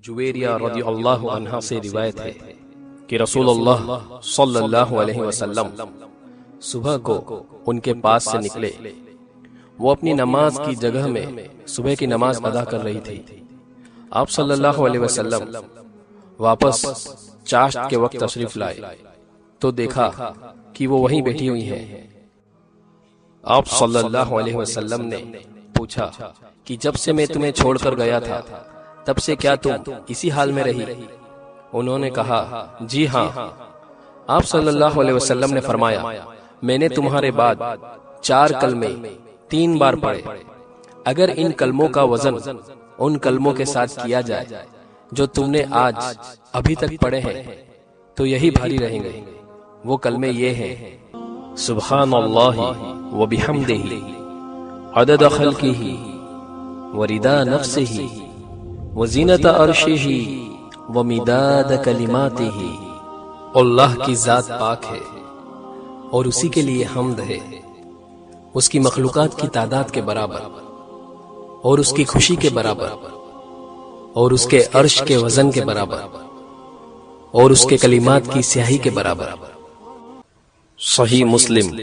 جویریہ رضی اللہ عنہ سے روایت ہے کہ رسول اللہ صلی اللہ علیہ وسلم صبح کو ان کے پاس سے نکلے۔ وہ اپنی نماز کی جگہ میں صبح کی نماز ادا کر رہی تھی۔ آپ صلی اللہ علیہ وسلم واپس چاشت کے وقت تشریف لائے تو دیکھا کہ وہ وہیں بیٹھی ہوئی ہیں۔ آپ صلی اللہ علیہ وسلم نے پوچھا کہ جب سے میں تمہیں چھوڑ کر گیا تھا تب سے کیا تم اسی حال میں رہی؟ انہوں نے کہا جی ہاں۔ آپ صلی اللہ علیہ وسلم نے فرمایا میں نے تمہارے بعد 4 کلمے 3 بار پڑھے، اگر ان کلموں کا وزن ان کلموں کے ساتھ کیا جائے جو تم نے آج ابھی تک پڑھے ہیں تو یہی بھاری رہیں گے۔ وہ کلمے یہ ہیں: سبحان اللہ وبحمدہ عدد خلقہ ورضا نفسہ وزینت عرشہ ومداد کلماتہ۔ اللہ کی ذات پاک ہے اور اسی کے لیے حمد ہے، اس کی مخلوقات کی تعداد کے برابر اور اس کی خوشی کے برابر اور اس کے عرش کے وزن کے برابر اور اس کے کلمات کی سیاہی کے برابر۔ صحیح مسلم